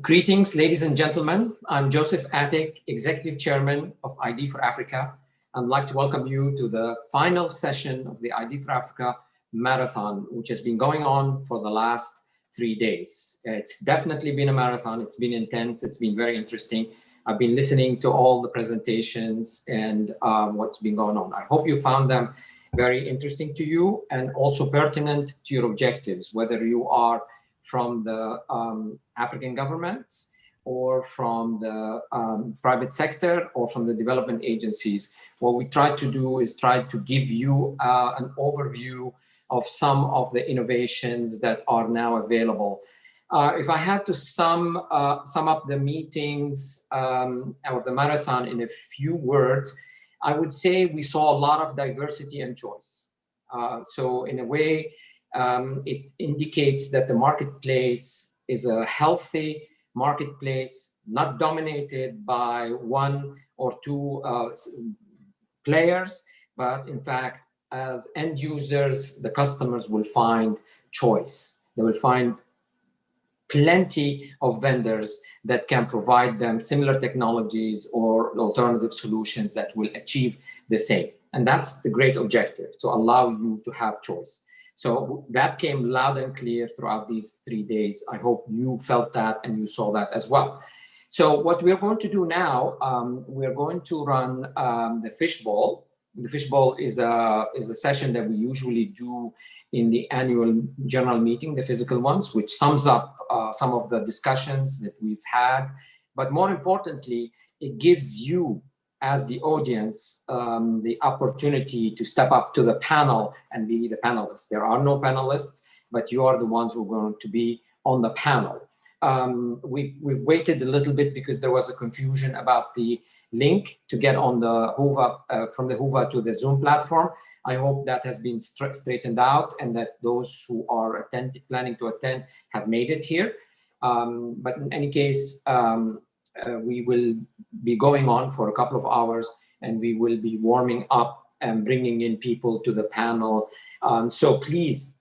Greetings, ladies and gentlemen. I'm Joseph Attic, Executive Chairman of ID for Africa. I'd like to welcome you to the final session of the ID for Africa Marathon, which has been going on for the last 3 days. It's definitely been a marathon. It's been intense. It's been very interesting. I've been listening to all the presentations and what's been going on. I hope you found them very interesting to you and also pertinent to your objectives, whether you are from the African governments or from the private sector or from the development agencies. What we try to do is try to give you an overview of some of the innovations that are now available. If I had to sum up the meetings or the marathon in a few words, I would say we saw a lot of diversity and choice. So in a way, it indicates that the marketplace is a healthy marketplace, not dominated by one or two players, but in fact, as end users, the customers will find choice. They will find plenty of vendors that can provide them similar technologies or alternative solutions that will achieve the same. And that's the great objective, to allow you to have choice. So that came loud and clear throughout these 3 days. I hope you felt that and you saw that as well. So what we're going to do now, we're going to run the fishbowl. The fishbowl is a session that we usually do in the annual general meeting, the physical ones, which sums up some of the discussions that we've had. But more importantly, it gives you, as the audience, the opportunity to step up to the panel and be the panelists. There are no panelists, but you are the ones who are going to be on the panel. We've waited a little bit because there was a confusion about the link to get on the Hoover, from the Hoover to the Zoom platform. I hope that has been straightened out and that those who are planning to attend have made it here. But in any case, we will be going on for a couple of hours and we will be warming up and bringing in people to the panel. So please,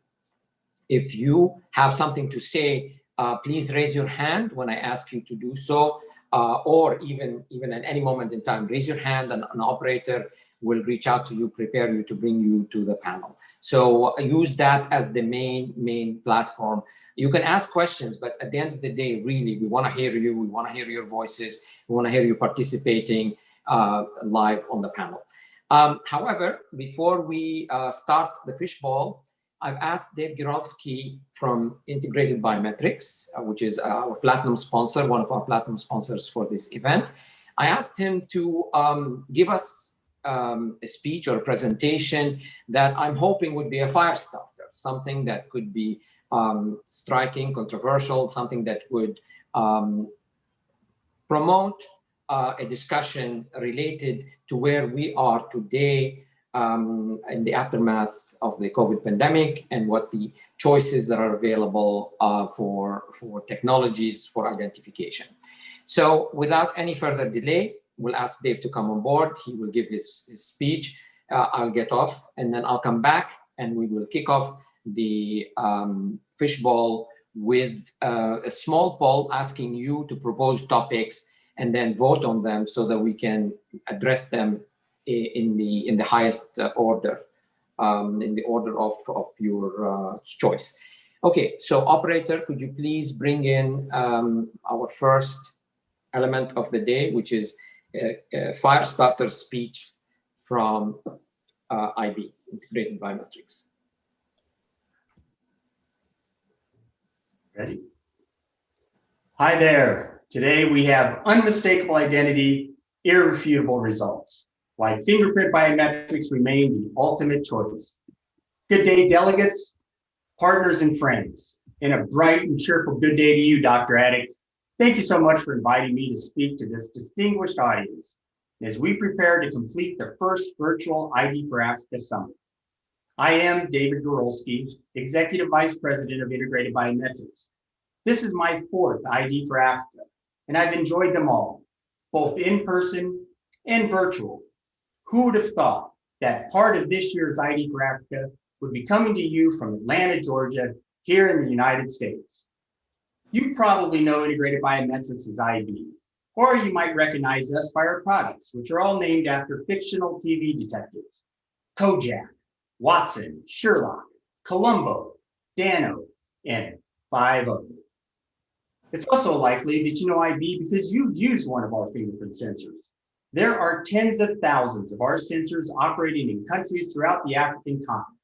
if you have something to say, please raise your hand when I ask you to do so, or even at any moment in time, raise your hand and an operator will reach out to you, prepare you to bring you to the panel. So use that as the main platform. You can ask questions, but at the end of the day, really, we want to hear you. We want to hear your voices. We want to hear you participating live on the panel. However, before we start the fishbowl, I've asked Dave Gerulski from Integrated Biometrics, which is our platinum sponsor, one of our platinum sponsors for this event. I asked him to give us a speech or a presentation that I'm hoping would be a fire starter, something that could be striking, controversial, something that would promote a discussion related to where we are today in the aftermath of the COVID pandemic and what the choices that are available for technologies for identification. So without any further delay, we'll ask Dave to come on board. He will give his speech. I'll get off and then I'll come back and we will kick off the fishbowl with a small poll asking you to propose topics and then vote on them so that we can address them in the highest order, in the order of your choice. Okay, so operator, could you please bring in our first element of the day, which is a fire starter speech from IB, Integrated Biometrics. Ready? Hi there. Today we have Unmistakable Identity, Irrefutable Results. Why fingerprint biometrics remain the ultimate choice. Good day, delegates, partners, and friends. And a bright and cheerful good day to you, Dr. Attic. Thank you so much for inviting me to speak to this distinguished audience as we prepare to complete the first virtual ID for Africa Summit. I am David Gerulski, Executive Vice President of Integrated Biometrics. This is my fourth ID for Africa, and I've enjoyed them all, both in person and virtual. Who would have thought that part of this year's ID for Africa would be coming to you from Atlanta, Georgia, here in the United States? You probably know Integrated Biometrics as IB, or you might recognize us by our products, which are all named after fictional TV detectives: Kojak, Watson, Sherlock, Columbo, Dano, and 5 others. It's also likely that you know IB because you've used one of our fingerprint sensors. There are tens of thousands of our sensors operating in countries throughout the African continent,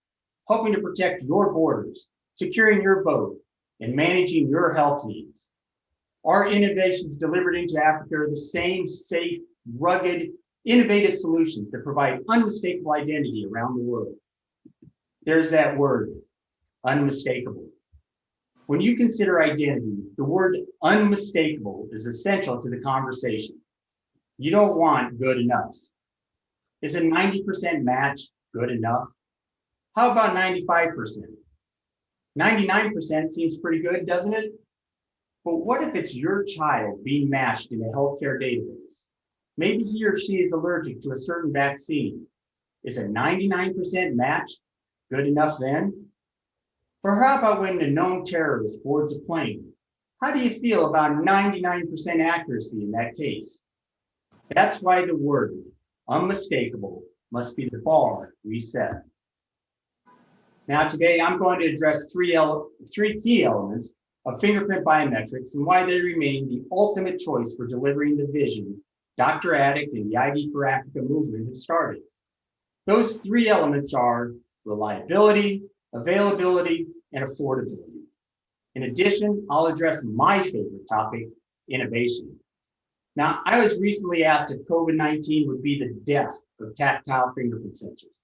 helping to protect your borders, securing your boat, and managing your health needs. Our innovations delivered into Africa are the same safe, rugged, innovative solutions that provide unmistakable identity around the world. There's that word, unmistakable. When you consider identity, the word unmistakable is essential to the conversation. You don't want good enough. Is a 90% match good enough? How about 95%? 99% seems pretty good, doesn't it? But what if it's your child being matched in a healthcare database? Maybe he or she is allergic to a certain vaccine. Is a 99% match good enough then? Or how about when a known terrorist boards a plane? How do you feel about 99% accuracy in that case? That's why the word unmistakable must be the bar we set. Now today I'm going to address three key elements of fingerprint biometrics and why they remain the ultimate choice for delivering the vision Dr. Attic and the ID for Africa movement have started. Those three elements are reliability, availability, and affordability. In addition, I'll address my favorite topic, innovation. Now, I was recently asked if COVID-19 would be the death of tactile fingerprint sensors.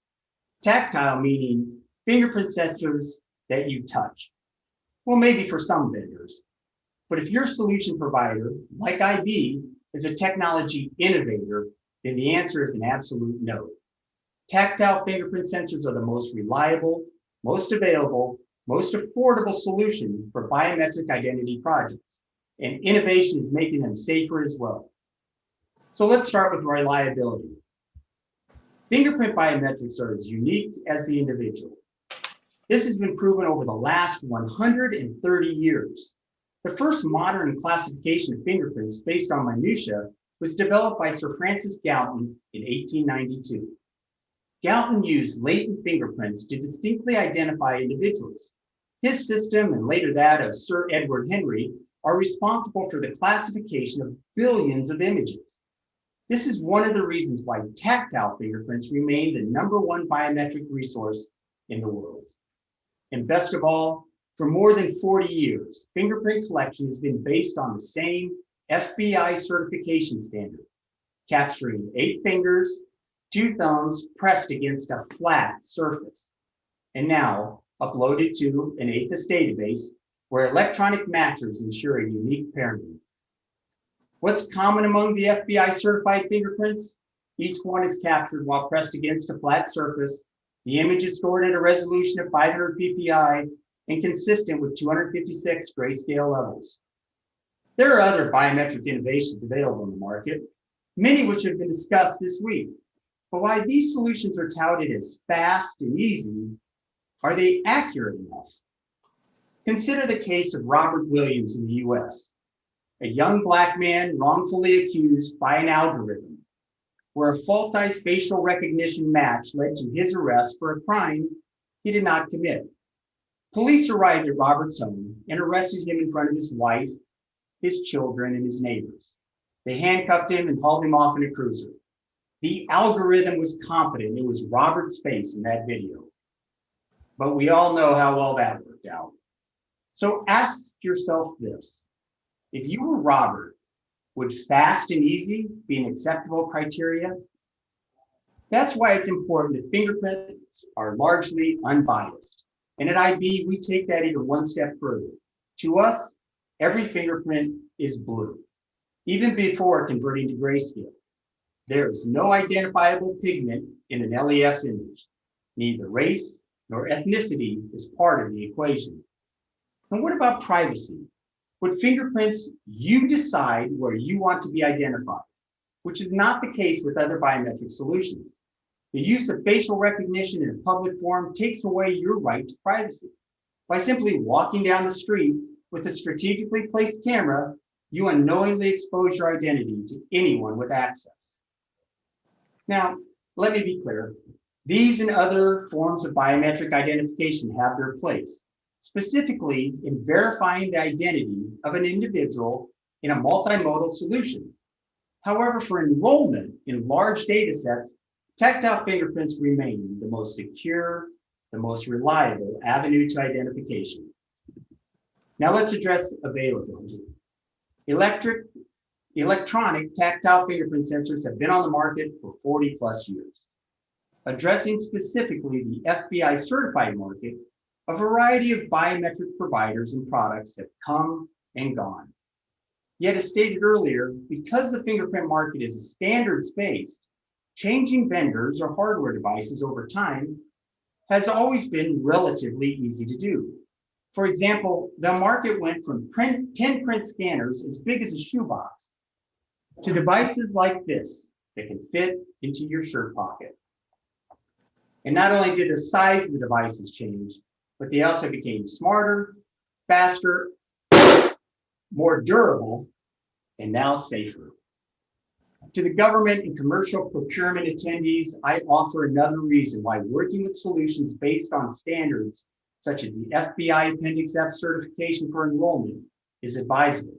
Tactile meaning fingerprint sensors that you touch. Well, maybe for some vendors. But if your solution provider, like IB, is a technology innovator, then the answer is an absolute no. Tactile fingerprint sensors are the most reliable, most available, most affordable solution for biometric identity projects. And innovation is making them safer as well. So let's start with reliability. Fingerprint biometrics are as unique as the individual. This has been proven over the last 130 years. The first modern classification of fingerprints based on minutiae was developed by Sir Francis Galton in 1892. Galton used latent fingerprints to distinctly identify individuals. His system, and later that of Sir Edward Henry, are responsible for the classification of billions of images. This is one of the reasons why tactile fingerprints remain the #1 biometric resource in the world. And best of all, for more than 40 years, fingerprint collection has been based on the same FBI certification standard, capturing 8 fingers, 2 thumbs pressed against a flat surface, and now uploaded to an AETHIS database where electronic matchers ensure a unique pairing. What's common among the FBI certified fingerprints? Each one is captured while pressed against a flat surface. The image is stored at a resolution of 500 ppi and consistent with 256 grayscale levels. There are other biometric innovations available in the market, many which have been discussed this week. But while these solutions are touted as fast and easy, are they accurate enough? Consider the case of Robert Williams in the US, a young Black man wrongfully accused by an algorithm, where a faulty facial recognition match led to his arrest for a crime he did not commit. Police arrived at Robert's home and arrested him in front of his wife, his children, and his neighbors. They handcuffed him and hauled him off in a cruiser. The algorithm was confident it was Robert's face in that video. But we all know how well that worked out. So ask yourself this: if you were Robert, would fast and easy be an acceptable criteria? That's why it's important that fingerprints are largely unbiased. And at IB, we take that even one step further. To us, every fingerprint is blue, even before converting to grayscale. There is no identifiable pigment in an LES image. Neither race nor ethnicity is part of the equation. And what about privacy? With fingerprints, you decide where you want to be identified, which is not the case with other biometric solutions. The use of facial recognition in a public forum takes away your right to privacy. By simply walking down the street, with a strategically placed camera, you unknowingly expose your identity to anyone with access. Now, let me be clear. These and other forms of biometric identification have their place, specifically in verifying the identity of an individual in a multimodal solution. However, for enrollment in large data sets, tactile fingerprints remain the most secure, the most reliable avenue to identification. Now let's address availability. Electronic tactile fingerprint sensors have been on the market for 40 plus years. Addressing specifically the FBI certified market, a variety of biometric providers and products have come and gone. Yet, as stated earlier, because the fingerprint market is a standards-based, changing vendors or hardware devices over time has always been relatively easy to do. For example, the market went from 10 print scanners as big as a shoebox to devices like this that can fit into your shirt pocket. And not only did the size of the devices change, but they also became smarter, faster, more durable, and now safer. To the government and commercial procurement attendees, I offer another reason why working with solutions based on standards such as the FBI Appendix F certification for enrollment is advisable.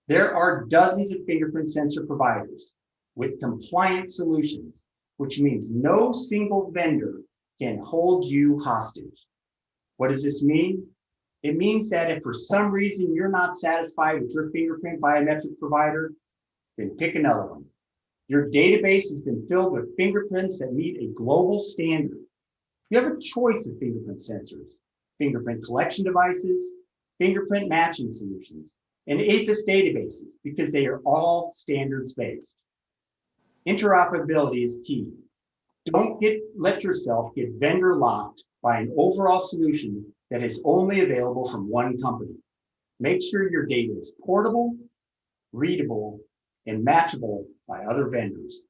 There are dozens of fingerprint sensor providers with compliant solutions, which means no single vendor can hold you hostage. What does this mean? It means that if for some reason you're not satisfied with your fingerprint biometric provider, then pick another one. Your database has been filled with fingerprints that meet a global standard. You have a choice of fingerprint sensors, fingerprint collection devices, fingerprint matching solutions, and APHIS databases because they are all standards-based. Interoperability is key. Don't let yourself get vendor locked by an overall solution that is only available from one company. Make sure your data is portable, readable, and matchable by other vendors.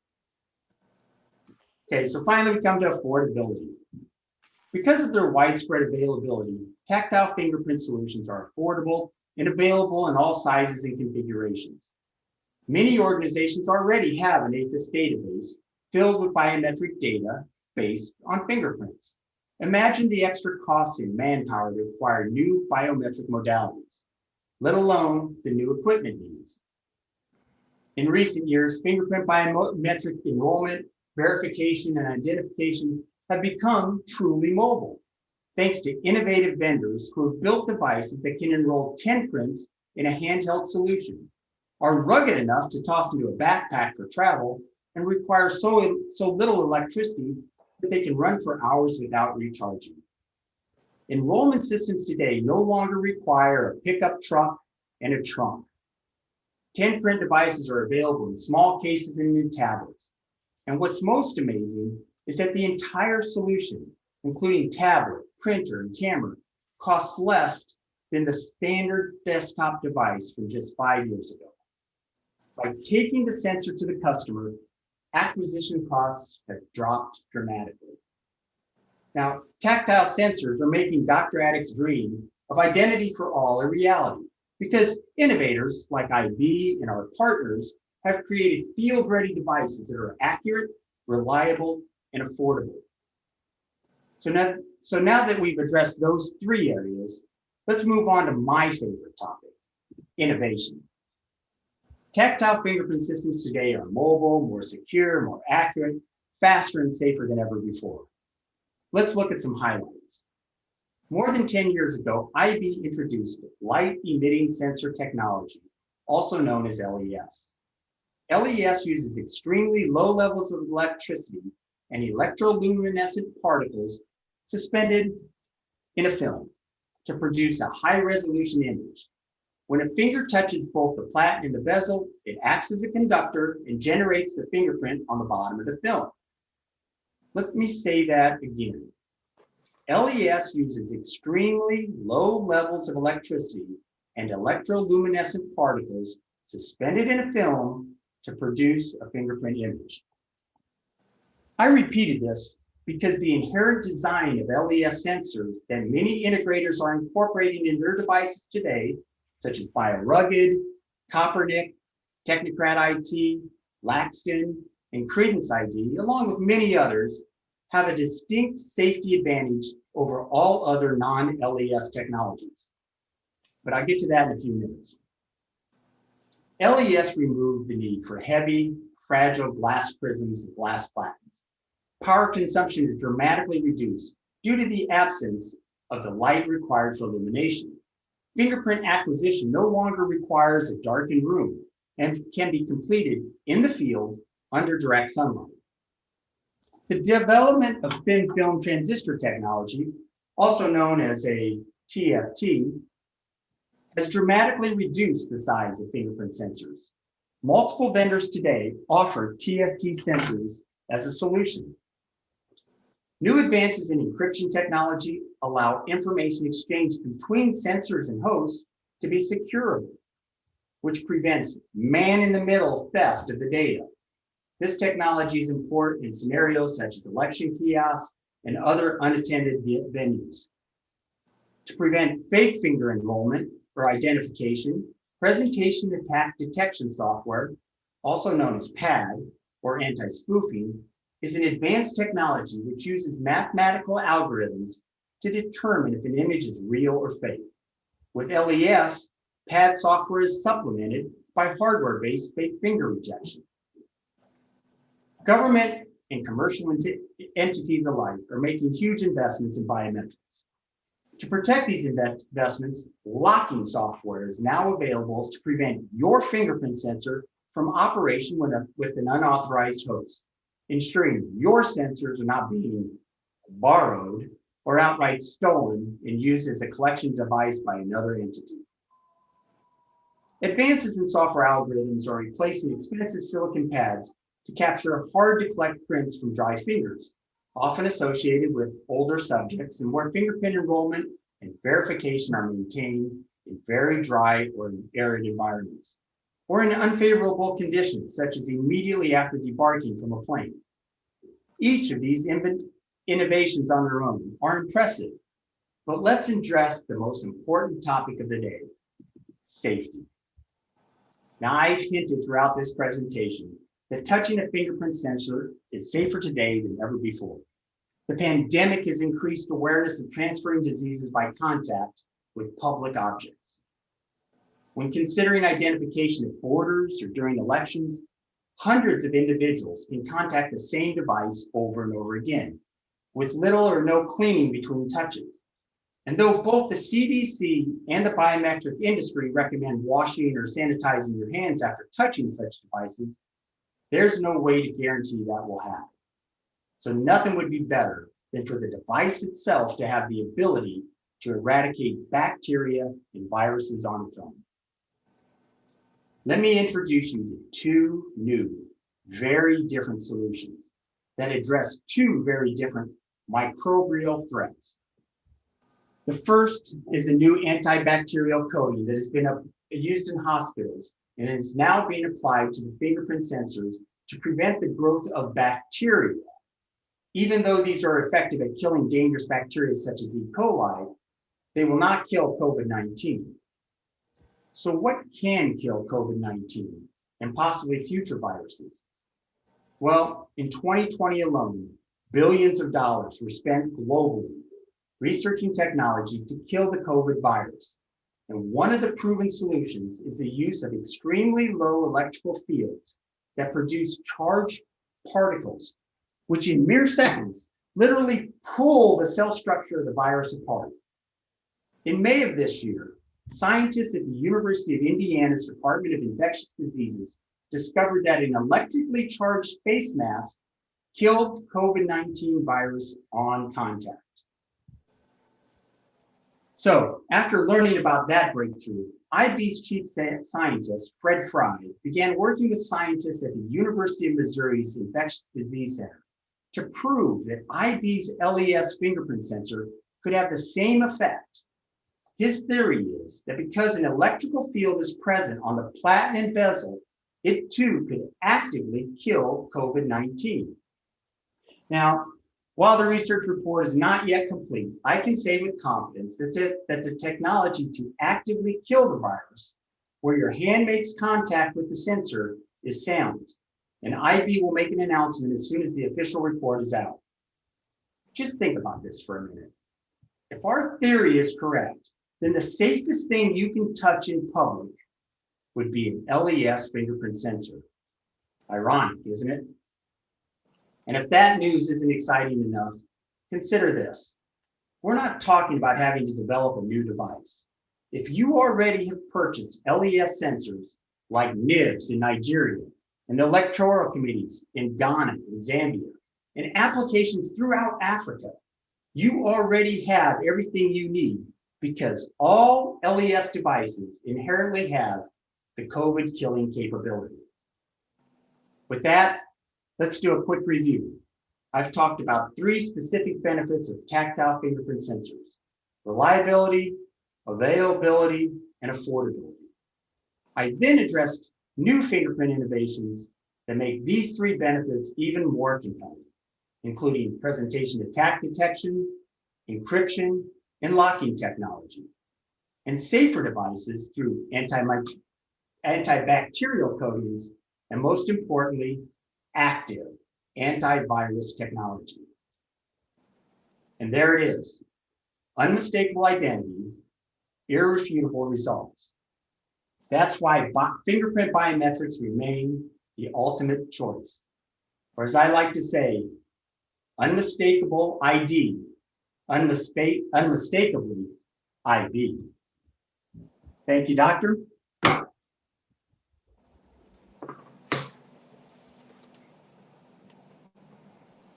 Okay, so finally we come to affordability. Because of their widespread availability, tactile fingerprint solutions are affordable and available in all sizes and configurations. Many organizations already have an APHIS database filled with biometric data based on fingerprints. Imagine the extra costs in manpower to acquire new biometric modalities, let alone the new equipment needs. In recent years, fingerprint biometric enrollment, verification, and identification have become truly mobile, thanks to innovative vendors who have built devices that can enroll 10 prints in a handheld solution, are rugged enough to toss into a backpack for travel, and require so little electricity that they can run for hours without recharging. Enrollment systems today no longer require a pickup truck and a trunk. 10 print devices are available in small cases and in tablets. And what's most amazing is that the entire solution, including tablet, printer, and camera, costs less than the standard desktop device from just 5 years ago. By taking the sensor to the customer, acquisition costs have dropped dramatically. Now, tactile sensors are making Dr. Attic's dream of identity for all a reality because innovators like IB and our partners have created field-ready devices that are accurate, reliable, and affordable. So now that we've addressed those three areas, let's move on to my favorite topic, innovation. Tactile fingerprint systems today are mobile, more secure, more accurate, faster, and safer than ever before. Let's look at some highlights. More than 10 years ago, IB introduced light emitting sensor technology, also known as LES. LES uses extremely low levels of electricity and electroluminescent particles suspended in a film to produce a high-resolution image. When a finger touches both the platen and the bezel, it acts as a conductor and generates the fingerprint on the bottom of the film. Let me say that again. LES uses extremely low levels of electricity and electroluminescent particles suspended in a film to produce a fingerprint image. I repeated this because the inherent design of LES sensors that many integrators are incorporating in their devices today, such as BioRugged, Coppernic, Technocrat IT, Laxton, and Credence ID, along with many others, have a distinct safety advantage over all other non-LES technologies. But I'll get to that in a few minutes. LES removed the need for heavy, fragile glass prisms and glass platinums. Power consumption is dramatically reduced due to the absence of the light required for illumination. Fingerprint acquisition no longer requires a darkened room and can be completed in the field under direct sunlight. The development of thin film transistor technology, also known as a TFT, has dramatically reduced the size of fingerprint sensors. Multiple vendors today offer TFT sensors as a solution. New advances in encryption technology allow information exchange between sensors and hosts to be secure, which prevents man-in-the-middle theft of the data. This technology is important in scenarios such as election kiosks and other unattended venues. To prevent fake finger enrollment or identification, presentation attack detection software, also known as PAD or anti-spoofing, is an advanced technology which uses mathematical algorithms to determine if an image is real or fake. With LES, PAD software is supplemented by hardware-based fake finger rejection. Government and commercial entities alike are making huge investments in biometrics. To protect these investments, locking software is now available to prevent your fingerprint sensor from operation with an unauthorized host, ensuring your sensors are not being borrowed or outright stolen and used as a collection device by another entity. Advances in software algorithms are replacing expensive silicon pads to capture hard-to-collect prints from dry fingers, often associated with older subjects and where fingerprint enrollment and verification are maintained in very dry or arid environments, or in unfavorable conditions, such as immediately after debarking from a plane. Each of these innovations on their own are impressive, but let's address the most important topic of the day, safety. Now, I've hinted throughout this presentation that touching a fingerprint sensor is safer today than ever before. The pandemic has increased awareness of transferring diseases by contact with public objects. When considering identification at borders or during elections, hundreds of individuals can contact the same device over and over again, with little or no cleaning between touches. And though both the CDC and the biometric industry recommend washing or sanitizing your hands after touching such devices, there's no way to guarantee that will happen. So nothing would be better than for the device itself to have the ability to eradicate bacteria and viruses on its own. Let me introduce you to two new, very different solutions that address two very different microbial threats. The first is a new antibacterial coating that has been used in hospitals and is now being applied to the fingerprint sensors to prevent the growth of bacteria. Even though these are effective at killing dangerous bacteria such as E. coli, they will not kill COVID-19. So what can kill COVID-19 and possibly future viruses? Well, in 2020 alone, billions of dollars were spent globally researching technologies to kill the COVID virus. And one of the proven solutions is the use of extremely low electrical fields that produce charged particles, which in mere seconds literally pull the cell structure of the virus apart. In May of this year, scientists at the University of Indiana's Department of Infectious Diseases discovered that an electrically charged face mask killed COVID-19 virus on contact. So after learning about that breakthrough, IB's chief scientist, Fred Fry, began working with scientists at the University of Missouri's Infectious Disease Center to prove that IB's LES fingerprint sensor could have the same effect. His theory is that because an electrical field is present on the platinum bezel, it too could actively kill COVID-19. Now, While the research report is not yet complete, I can say with confidence that the technology to actively kill the virus, where your hand makes contact with the sensor, is sound. And IB will make an announcement as soon as the official report is out. Just think about this for a minute. If our theory is correct, then the safest thing you can touch in public would be an LES fingerprint sensor. Ironic, isn't it? And if that news isn't exciting enough, consider this. We're not talking about having to develop a new device. If you already have purchased LES sensors like NIBS in Nigeria and the electoral committees in Ghana and Zambia and applications throughout Africa, you already have everything you need because all LES devices inherently have the COVID killing capability. With that, let's do a quick review. I've talked about 3 specific benefits of tactile fingerprint sensors: reliability, availability, and affordability. I then addressed new fingerprint innovations that make these 3 benefits even more compelling, including presentation attack detection, encryption, and locking technology, and safer devices through antibacterial coatings, and most importantly, active antivirus technology. And there it is, unmistakable identity, irrefutable results. That's why fingerprint biometrics remain the ultimate choice. Or as I like to say, unmistakable ID, unmistakably IB. Thank you, Doctor.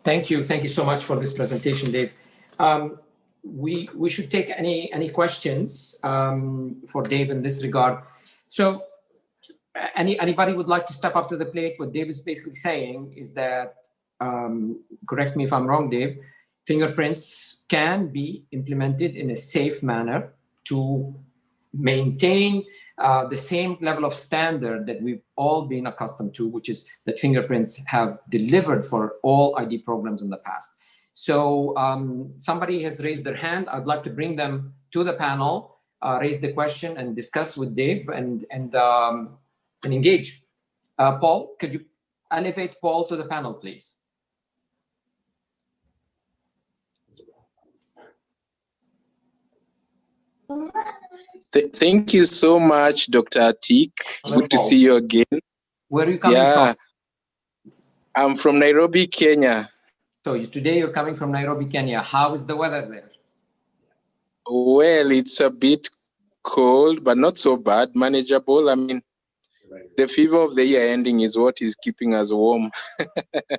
Thank you so much for this presentation, Dave. We should take any questions for Dave in this regard. So, anybody would like to step up to the plate? What Dave is basically saying is that, correct me if I'm wrong, Dave, fingerprints can be implemented in a safe manner to maintain the same level of standard that we've all been accustomed to, which is that fingerprints have delivered for all ID programs in the past. So somebody has raised their hand. I'd like to bring them to the panel, raise the question and discuss with Dave and engage. Paul, could you elevate Paul to the panel, please? Thank you so much, Dr. Atik. Hello, Good to Paul. see you again. Where are you coming from? I'm from Nairobi, Kenya. So today you're coming from Nairobi, Kenya. How is the weather there? Well, it's a bit cold, but not so bad, manageable. I mean, the fever of the year ending is what is keeping us warm.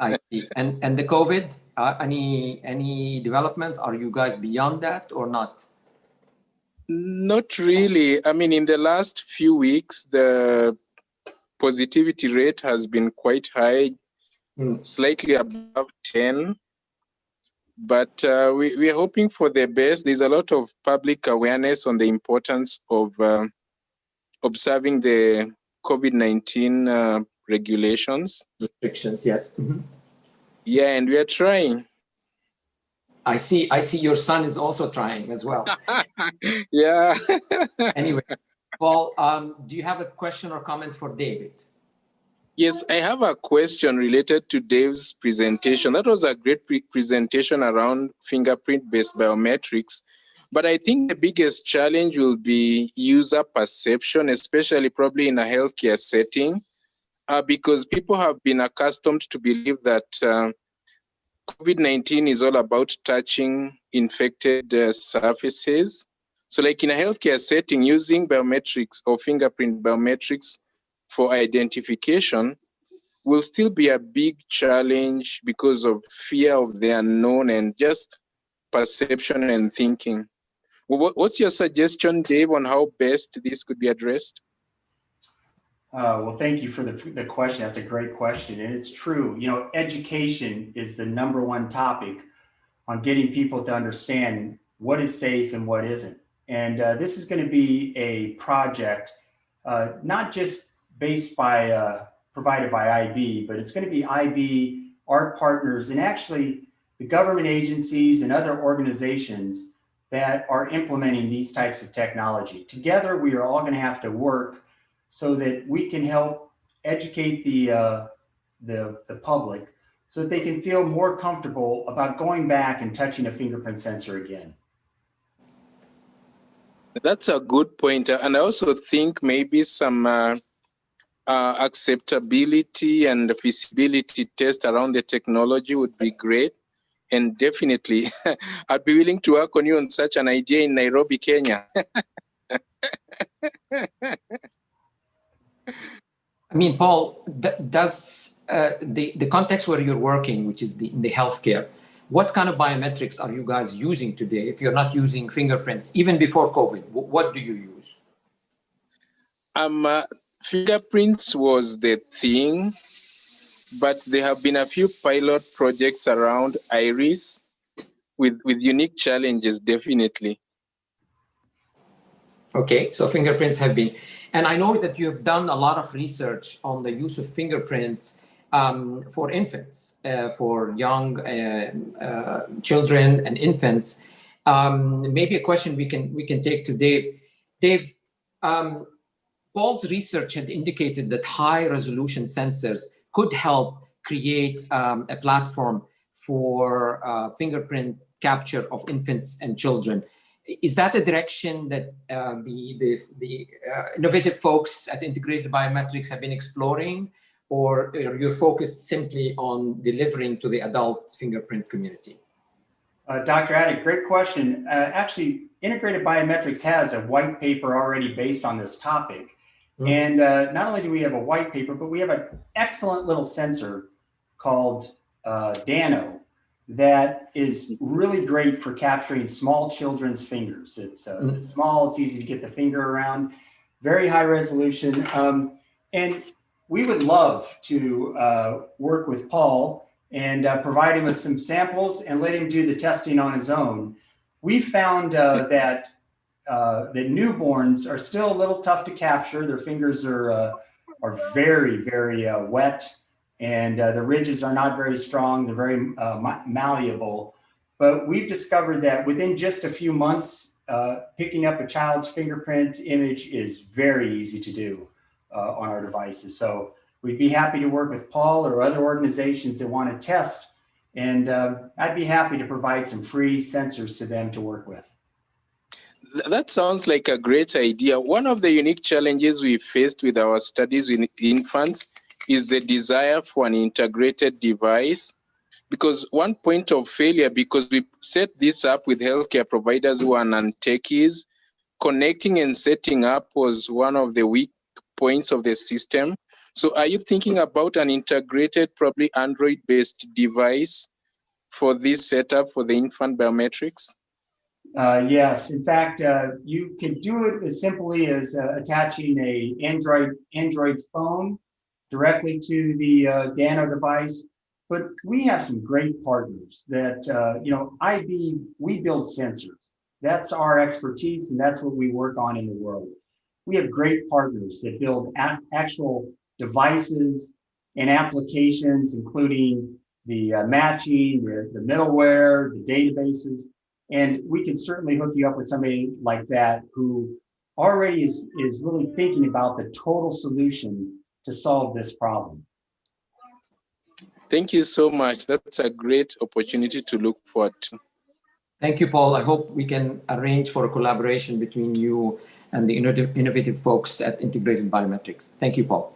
I see. And the COVID, any developments? Are you guys beyond that or not? Not really. I mean, in the last few weeks, the positivity rate has been quite high, slightly above 10. But we are hoping for the best. There's a lot of public awareness on the importance of observing the COVID-19 regulations. Restrictions, yes. Mm-hmm. Yeah, and we are trying. I see your son is also trying as well. Yeah. Anyway, Paul, do you have a question or comment for David? Yes, I have a question related to Dave's presentation. That was a great presentation around fingerprint-based biometrics. But I think the biggest challenge will be user perception, especially probably in a healthcare setting, because people have been accustomed to believe that COVID-19 is all about touching infected surfaces. So like in a healthcare setting, using biometrics or fingerprint biometrics for identification will still be a big challenge because of fear of the unknown and just perception and thinking. What's your suggestion, Dave, on how best this could be addressed? Well, thank you for the question. That's a great question. And it's true, you know, education is the #1 topic on getting people to understand what is safe and what isn't. And this is going to be a project, not just based by, provided by IB, but it's going to be IB, our partners, and actually the government agencies and other organizations that are implementing these types of technology. Together, we are all going to have to work so that we can help educate the public so that they can feel more comfortable about going back and touching a fingerprint sensor again. That's a good point. And I also think maybe some acceptability and feasibility test around the technology would be great. And definitely, I'd be willing to work on you on such an idea in Nairobi, Kenya. I mean, Paul, does the context where you're working, which is in the healthcare, what kind of biometrics are you guys using today? If you're not using fingerprints, even before COVID, what do you use? Fingerprints was the thing, but there have been a few pilot projects around iris with unique challenges, definitely. Okay, so fingerprints have been, and I know that you've done a lot of research on the use of fingerprints for infants, for young children and infants. Maybe a question we can take to Dave. Dave, Paul's research had indicated that high resolution sensors could help create a platform for fingerprint capture of infants and children. Is that the direction that the innovative folks at Integrated Biometrics have been exploring, or you're focused simply on delivering to the adult fingerprint community? Dr. Attic, great question. Actually, Integrated Biometrics has a white paper already based on this topic. Mm-hmm. And not only do we have a white paper, but we have an excellent little sensor called Dano that is really great for capturing small children's fingers. It's small, it's easy to get the finger around, very high resolution. And we would love to work with Paul and provide him with some samples and let him do the testing on his own. We found that newborns are still a little tough to capture. Their fingers are very, very wet, and the ridges are not very strong. They're very malleable. But we've discovered that within just a few months, picking up a child's fingerprint image is very easy to do on our devices. So we'd be happy to work with Paul or other organizations that want to test. And I'd be happy to provide some free sensors to them to work with. That sounds like a great idea. One of the unique challenges we faced with our studies in infants is the desire for an integrated device, because one point of failure, because we set this up with healthcare providers who are non-techies, connecting and setting up was one of the weak points of the system. So are you thinking about an integrated, probably Android-based device for this setup for the infant biometrics? Yes, in fact, you can do it as simply as attaching a Android phone directly to the Dano device. But we have some great partners that, IB, we build sensors. That's our expertise, and that's what we work on in the world. We have great partners that build actual devices and applications, including the matching, the middleware, the databases. And we can certainly hook you up with somebody like that who already is really thinking about the total solution to solve this problem. Thank you so much. That's a great opportunity to look forward to. Thank you, Paul. I hope we can arrange for a collaboration between you and the innovative folks at Integrated Biometrics. Thank you, Paul.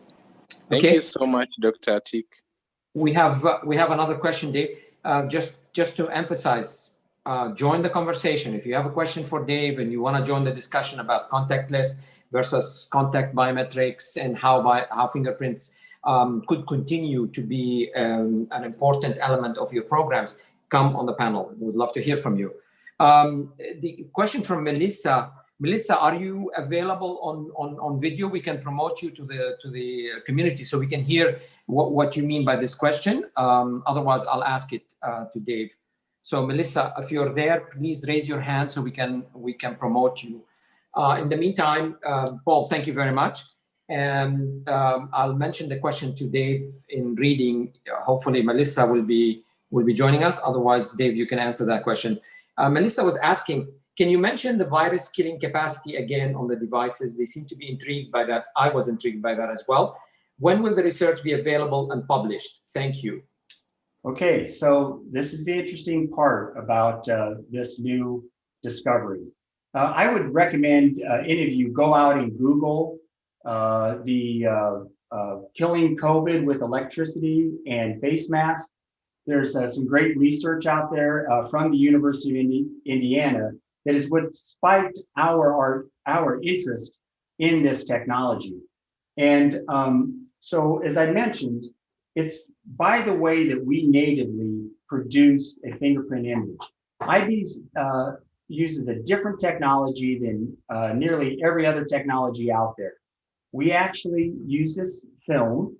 Thank you so much, Dr. Attic. We have another question, Dave. Just to emphasize, join the conversation. If you have a question for Dave and you want to join the discussion about contactless versus contact biometrics and how fingerprints could continue to be an important element of your programs, come on the panel. We'd love to hear from you. The question from Melissa. Melissa, are you available on video? We can promote you to the community so we can hear what you mean by this question. Otherwise, I'll ask it to Dave. So Melissa, if you're there, please raise your hand so we can promote you. In the meantime, Paul, thank you very much. And I'll mention the question to Dave in reading. Hopefully, Melissa will be will be joining us. Otherwise, Dave, you can answer that question. Melissa was asking, can you mention the virus killing capacity again on the devices? They seem to be intrigued by that. I was intrigued by that as well. When will the research be available and published? Thank you. Okay, so this is the interesting part about this new discovery. I would recommend any of you go out and Google the killing COVID with electricity and face masks. There's some great research out there from the University of Indiana that is what spiked our interest in this technology. And so, as I mentioned, it's by the way that we natively produce a fingerprint image. IB's uses a different technology than nearly every other technology out there. We actually use this film,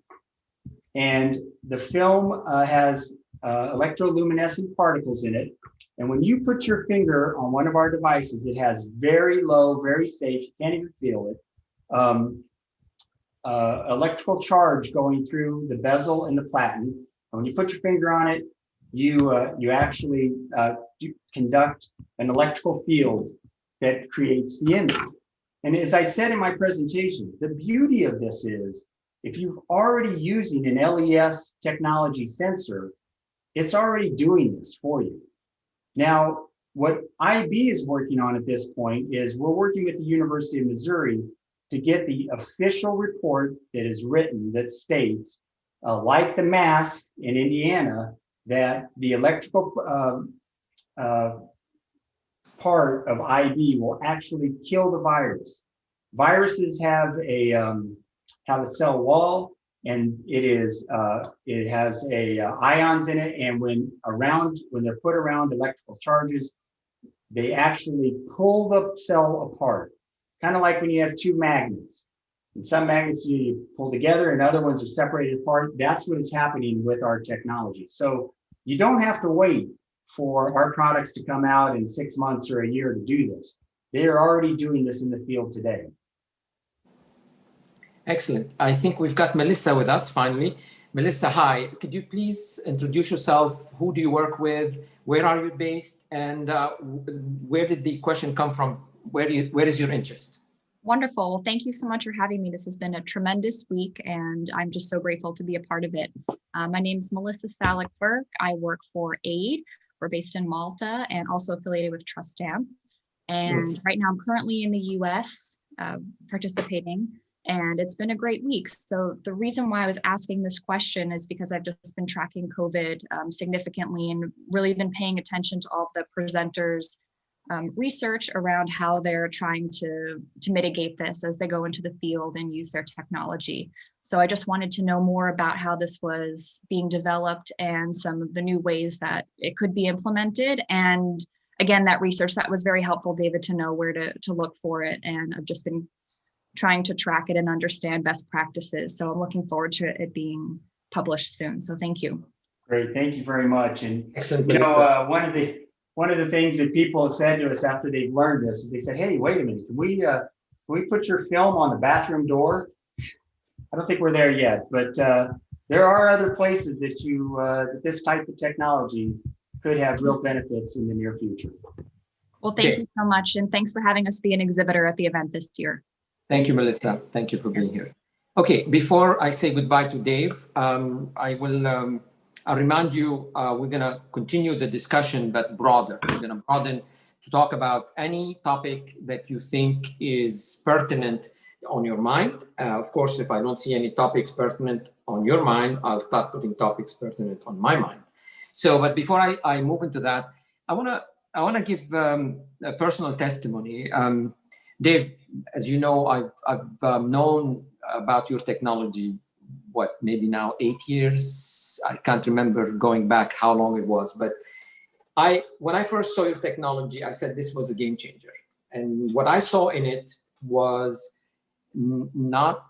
and the film has electroluminescent particles in it. And when you put your finger on one of our devices, it has very low, very safe, you can't even feel it, electrical charge going through the bezel and the platen. And when you put your finger on it, you actually conduct an electrical field that creates the image. And as I said in my presentation, the beauty of this is if you're already using an LES technology sensor, it's already doing this for you. Now, what IB is working on at this point is we're working with the University of Missouri to get the official report that is written that states, like the mask in Indiana, that the electrical part of IB will actually kill the virus. Viruses have a cell wall, and it has ions in it, and when they're put around electrical charges, they actually pull the cell apart. Kind of like when you have two magnets. And some magnets you pull together and other ones are separated apart. That's what is happening with our technology. So you don't have to wait for our products to come out in 6 months or a year to do this. They are already doing this in the field today. Excellent. I think we've got Melissa with us finally. Melissa, hi. Could you please introduce yourself? Who do you work with? Where are you based? And where did the question come from? Where is your interest? Wonderful. Well, thank you so much for having me. This has been a tremendous week, and I'm just so grateful to be a part of it. My name is Melissa Stalick-Burke. I work for AID. We're based in Malta and also affiliated with Trustamp. And right now I'm currently in the US participating, and it's been a great week. So the reason why I was asking this question is because I've just been tracking COVID significantly and really been paying attention to all of the presenters' research around how they're trying to mitigate this as they go into the field and use their technology. So I just wanted to know more about how this was being developed and some of the new ways that it could be implemented. And again, that research, that was very helpful, David, to know where to look for it. And I've just been trying to track it and understand best practices. So I'm looking forward to it being published soon. So thank you. Great, thank you very much. And excellent. You know, one of the things that people have said to us after they've learned this is they said, "Hey, wait a minute, can we put your film on the bathroom door?" I don't think we're there yet, but there are other places that that this type of technology could have real benefits in the near future. Well, thank you so much, and thanks for having us be an exhibitor at the event this year. Thank you, Melissa. Thank you for being here. Okay, before I say goodbye to Dave, I'll remind you, we're going to continue the discussion, but broader. We're going to broaden to talk about any topic that you think is pertinent on your mind. Of course, if I don't see any topics pertinent on your mind, I'll start putting topics pertinent on my mind. So, but before I move into that, I want to give a personal testimony. Dave, as you know, I've known about your technology, maybe now 8 years. I can't remember going back how long it was, but when I first saw your technology, I said this was a game changer. And what I saw in it was not,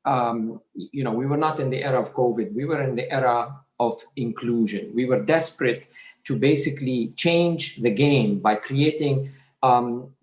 we were not in the era of COVID. We were in the era of inclusion. We were desperate to basically change the game by creating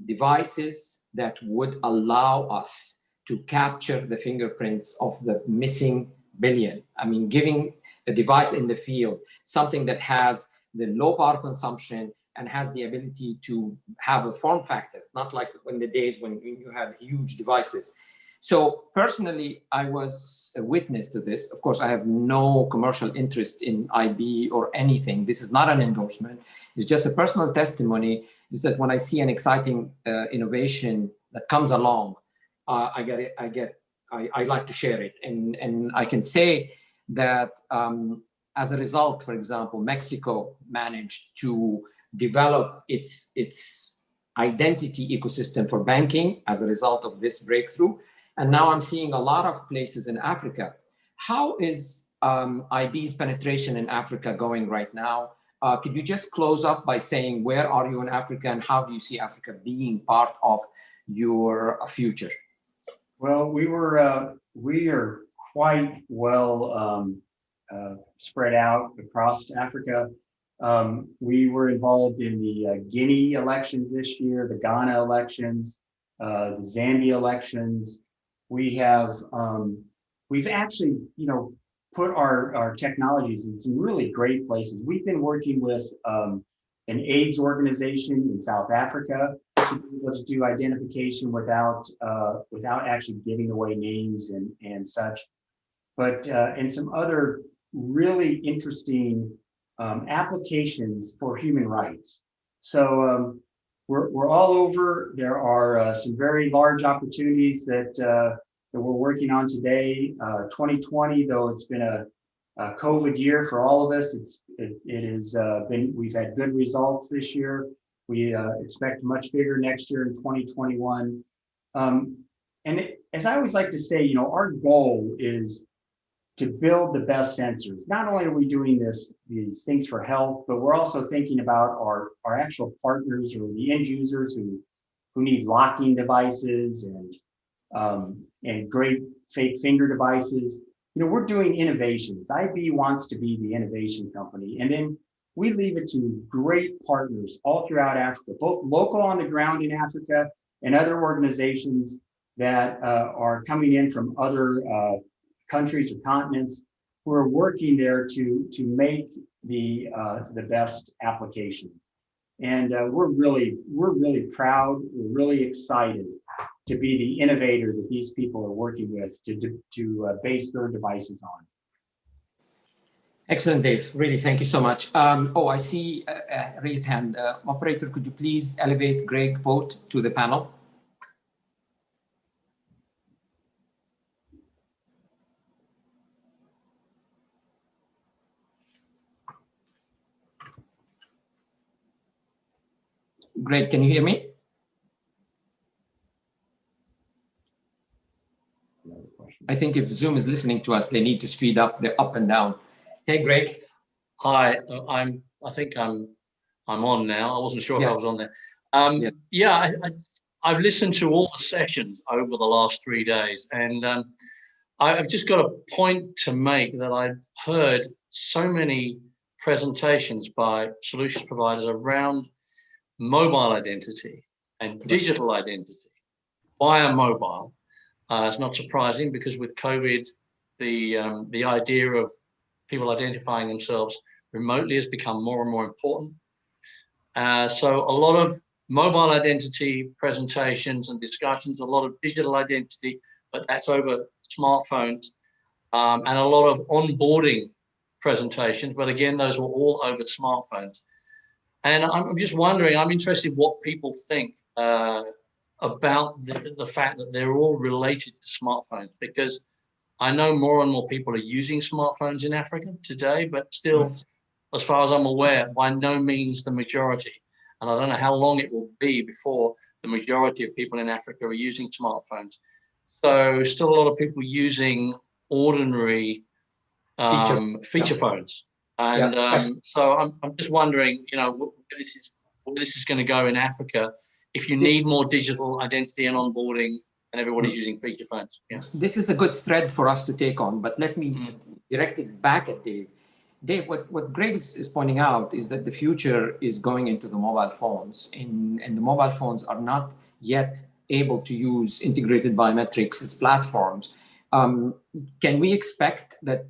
devices that would allow us to capture the fingerprints of the missing billion. I mean, giving a device in the field, something that has the low power consumption, and has the ability to have a form factor. It's not like in the days when you have huge devices. So personally, I was a witness to this. Of course, I have no commercial interest in IB or anything. This is not an endorsement. It's just a personal testimony, is that when I see an exciting innovation that comes along, I like to share it. And I can say that as a result, for example, Mexico managed to develop its identity ecosystem for banking as a result of this breakthrough. And now I'm seeing a lot of places in Africa. How is IB's penetration in Africa going right now? Could you just close up by saying where are you in Africa and how do you see Africa being part of your future? Well, we are quite well spread out across Africa. We were involved in the Guinea elections this year, the Ghana elections, the Zambia elections. We have we've actually, put our technologies in some really great places. We've been working with an AIDS organization in South Africa to be able to do identification without actually giving away names and such, but and some other really interesting applications for human rights. So we're all over. There are some very large opportunities that we're working on today. 2020, though it's been a COVID year for all of us, we've had good results this year. We expect much bigger next year in 2021. As I always like to say, our goal is to build the best sensors. Not only are we doing these things for health, but we're also thinking about our actual partners or the end users who need locking devices and great fake finger devices. We're doing innovations. IB wants to be the innovation company. And then we leave it to great partners all throughout Africa, both local on the ground in Africa and other organizations that are coming in from other countries or continents who are working there to make the best applications. And we're really proud. We're really excited to be the innovator that these people are working with to base their devices on. Excellent, Dave. Really, thank you so much. I see a raised hand. Operator, could you please elevate Greg Vogt to the panel? Greg, can you hear me? I think if Zoom is listening to us, they need to speed up the up and down. Hey, Greg. Hi, I think I'm on now. I wasn't sure if I was on there. Yes. Yeah, I've listened to all the sessions over the last 3 days, and I've just got a point to make that I've heard so many presentations by solutions providers around mobile identity and digital identity via mobile. It's not surprising because with COVID, the idea of people identifying themselves remotely has become more and more important. So a lot of mobile identity presentations and discussions, a lot of digital identity, but that's over smartphones, and a lot of onboarding presentations, but again, those were all over smartphones. And I'm just wondering, I'm interested what people think about the fact that they're all related to smartphones, because I know more and more people are using smartphones in Africa today, but still, as far as I'm aware, by no means the majority. And I don't know how long it will be before the majority of people in Africa are using smartphones. So still a lot of people using ordinary feature phones. And so I'm just wondering, where this is going to go in Africa if you need more digital identity and onboarding and everybody's using feature phones. Yeah. This is a good thread for us to take on, but let me direct it back at Dave. Dave, what Greg is pointing out is that the future is going into the mobile phones, and the mobile phones are not yet able to use integrated biometrics as platforms. Can we expect that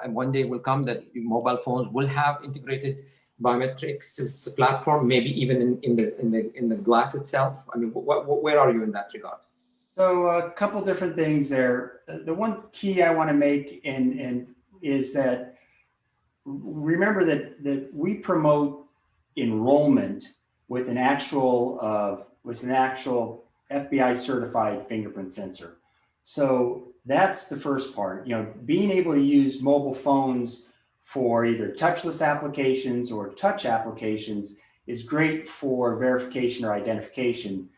one day will come that mobile phones will have integrated Biometrics' platform, maybe even in the glass itself? I mean, where are you in that regard? So a couple different things there. The one key I want to make is that remember that we promote enrollment with an actual FBI certified fingerprint sensor. So that's the first part. You know, being able to use mobile phones for either touchless applications or touch applications is great for verification or identification.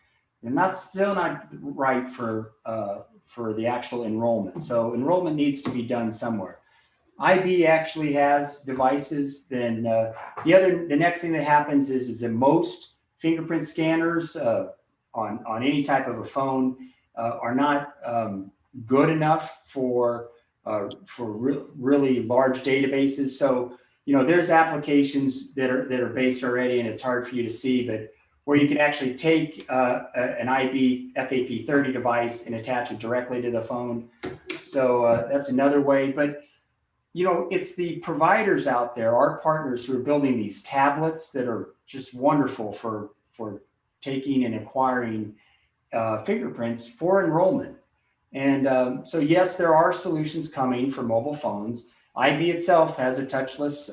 And still not right for the actual enrollment. So enrollment needs to be done somewhere. IB actually has devices. Then the next thing that happens is that most fingerprint scanners on any type of a phone are not good enough for really large databases. So there's applications that are based already, and it's hard for you to see, but where you can actually take an IB FAP30 device and attach it directly to the phone. So that's another way. But it's the providers out there, our partners, who are building these tablets that are just wonderful for taking and acquiring fingerprints for enrollment. And so yes, there are solutions coming for mobile phones. IB itself has a touchless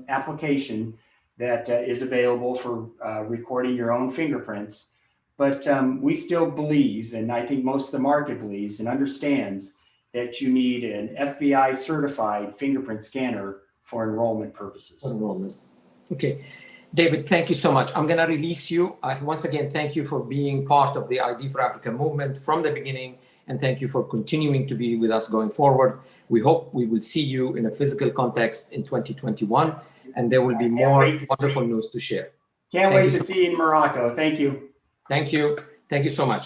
application that is available for recording your own fingerprints. But we still believe, and I think most of the market believes and understands, that you need an FBI certified fingerprint scanner for enrollment purposes. Enrollment. Okay. David, thank you so much. I'm going to release you. Once again, thank you for being part of the ID for Africa movement from the beginning, and thank you for continuing to be with us going forward. We hope we will see you in a physical context in 2021, and there will be more wonderful news to share. Can't wait to see you in Morocco. Thank you. Thank you. Thank you so much.